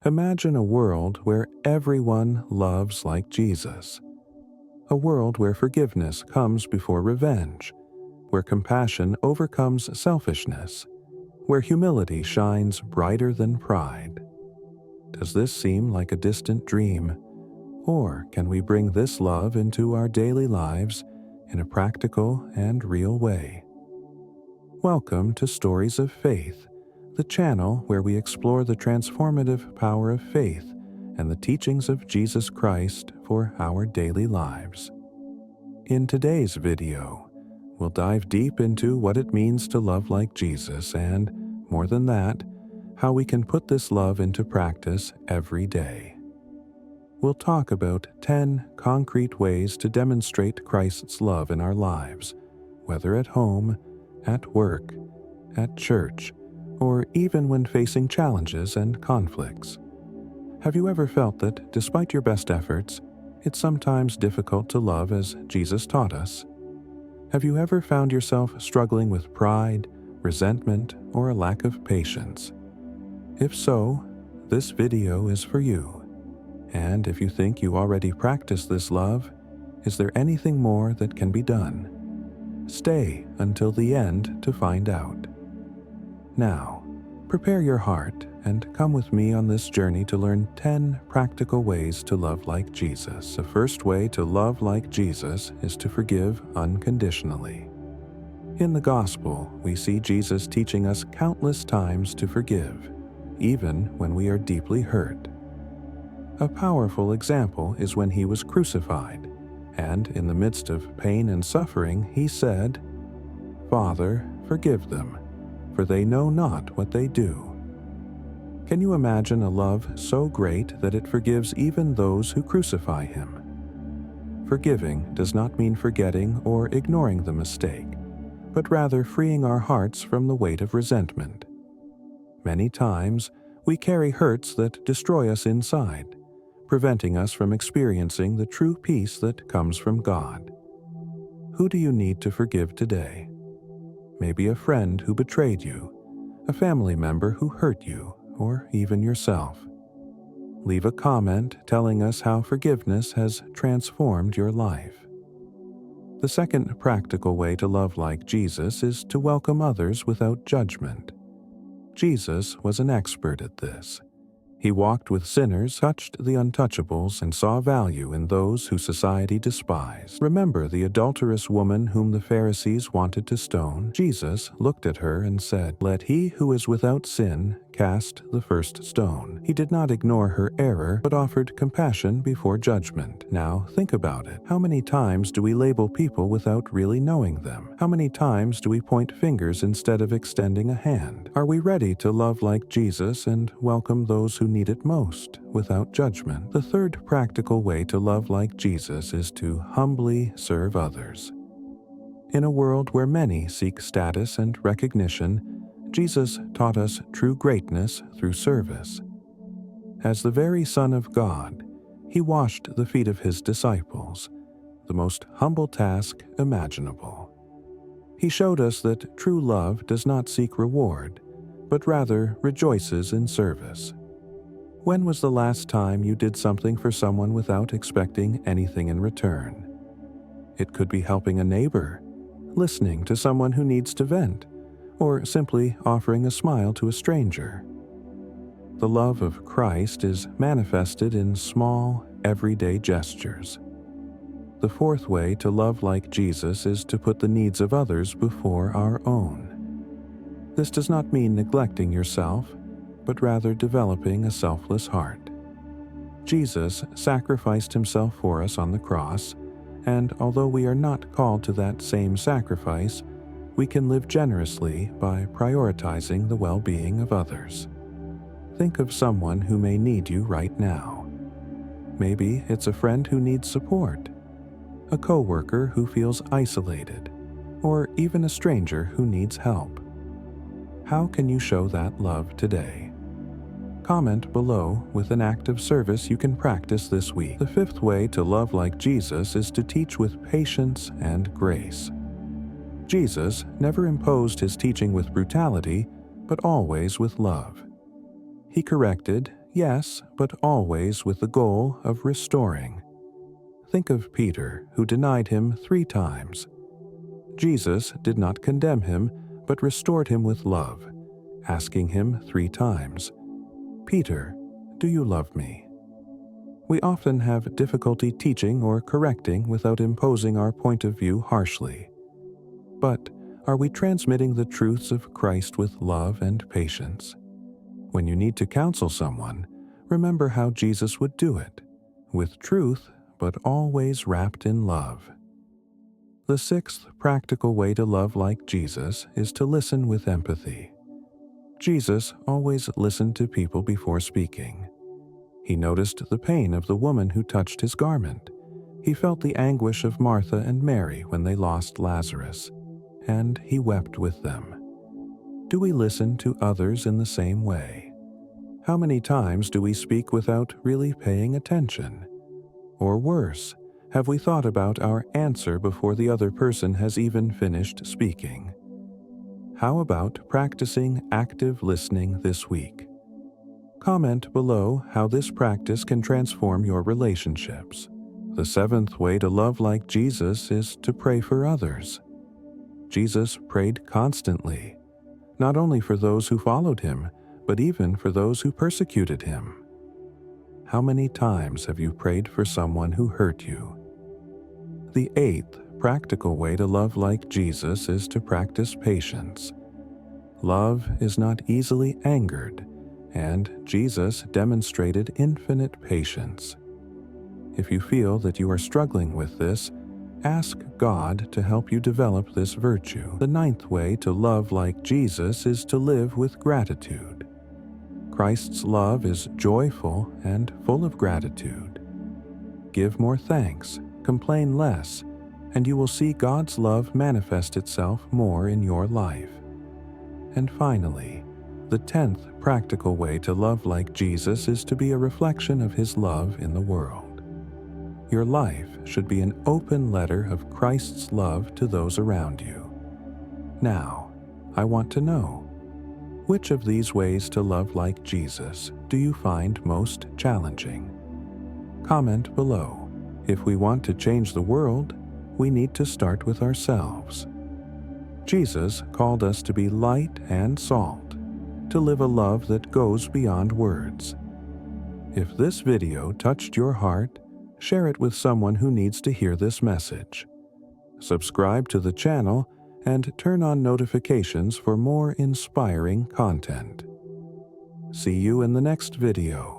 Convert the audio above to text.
Imagine a world where everyone loves like Jesus. A world where forgiveness comes before revenge, where compassion overcomes selfishness, where humility shines brighter than pride. Does this seem like a distant dream? Or can we bring this love into our daily lives in a practical and real way? Welcome to Stories of Faith, the channel where we explore the transformative power of faith and the teachings of Jesus Christ for our daily lives. In today's video, we'll dive deep into what it means to love like Jesus and, more than that, how we can put this love into practice every day. We'll talk about 10 concrete ways to demonstrate Christ's love in our lives, whether at home, at work, at church, or even when facing challenges and conflicts. Have you ever felt that, despite your best efforts, it's sometimes difficult to love as Jesus taught us? Have you ever found yourself struggling with pride, resentment, or a lack of patience? If so, this video is for you. And if you think you already practice this love, is there anything more that can be done? Stay until the end to find out. Now, prepare your heart and come with me on this journey to learn 10 practical ways to love like Jesus. The first way to love like Jesus is to forgive unconditionally. In the Gospel, we see Jesus teaching us countless times to forgive, even when we are deeply hurt. A powerful example is when he was crucified, and in the midst of pain and suffering, he said, "Father, forgive them, for they know not what they do." Can you imagine a love so great that it forgives even those who crucify him? Forgiving does not mean forgetting or ignoring the mistake, but rather freeing our hearts from the weight of resentment. Many times, we carry hurts that destroy us inside, preventing us from experiencing the true peace that comes from God. Who do you need to forgive today? Maybe a friend who betrayed you, a family member who hurt you, or even yourself. Leave a comment telling us how forgiveness has transformed your life. The second practical way to love like Jesus is to welcome others without judgment. Jesus was an expert at this. He walked with sinners, touched the untouchables, and saw value in those who society despised. Remember the adulterous woman whom the Pharisees wanted to stone? Jesus looked at her and said, "Let he who is without sin cast the first stone." He did not ignore her error, but offered compassion before judgment. Now think about it. How many times do we label people without really knowing them? How many times do we point fingers instead of extending a hand? Are we ready to love like Jesus and welcome those who need it most, without judgment? The third practical way to love like Jesus is to humbly serve others. In a world where many seek status and recognition, Jesus taught us true greatness through service. As the very Son of God, he washed the feet of his disciples, the most humble task imaginable. He showed us that true love does not seek reward, but rather rejoices in service. When was the last time you did something for someone without expecting anything in return? It could be helping a neighbor, listening to someone who needs to vent, or simply offering a smile to a stranger. The love of Christ is manifested in small, everyday gestures. The fourth way to love like Jesus is to put the needs of others before our own. This does not mean neglecting yourself, but rather developing a selfless heart. Jesus sacrificed himself for us on the cross, and although we are not called to that same sacrifice, we can live generously by prioritizing the well-being of others. Think of someone who may need you right now. Maybe it's a friend who needs support, a coworker who feels isolated, or even a stranger who needs help. How can you show that love today? Comment below with an act of service you can practice this week. The fifth way to love like Jesus is to teach with patience and grace. Jesus never imposed his teaching with brutality, but always with love. He corrected, Yes, but always with the goal of restoring. Think of Peter, who denied him 3 times. Jesus did not condemn him, but restored him with love, asking him 3 times, "Peter, do you love me?" We often have difficulty teaching or correcting without imposing our point of view harshly. But are we transmitting the truths of Christ with love and patience? When you need to counsel someone, remember how Jesus would do it, with truth, but always wrapped in love. The 6th practical way to love like Jesus is to listen with empathy. Jesus always listened to people before speaking. He noticed the pain of the woman who touched his garment. He felt the anguish of Martha and Mary when they lost Lazarus, and he wept with them. Do we listen to others in the same way? How many times do we speak without really paying attention? Or worse, have we thought about our answer before the other person has even finished speaking? How about practicing active listening this week? Comment below how this practice can transform your relationships. The 7th way to love like Jesus is to pray for others. Jesus prayed constantly, not only for those who followed him, but even for those who persecuted him. How many times have you prayed for someone who hurt you? The 8th practical way to love like Jesus is to practice patience. Love is not easily angered, and Jesus demonstrated infinite patience. If you feel that you are struggling with this, ask God to help you develop this virtue. The 9th way to love like Jesus is to live with gratitude. Christ's love is joyful and full of gratitude. Give more thanks, complain less, and you will see God's love manifest itself more in your life. And finally, the 10th practical way to love like Jesus is to be a reflection of his love in the world. Your life should be an open letter of Christ's love to those around you. Now, I want to know, which of these ways to love like Jesus do you find most challenging? Comment below. If we want to change the world, we need to start with ourselves. Jesus called us to be light and salt, to live a love that goes beyond words. If this video touched your heart, share it with someone who needs to hear this message. Subscribe to the channel and turn on notifications for more inspiring content. See you in the next video.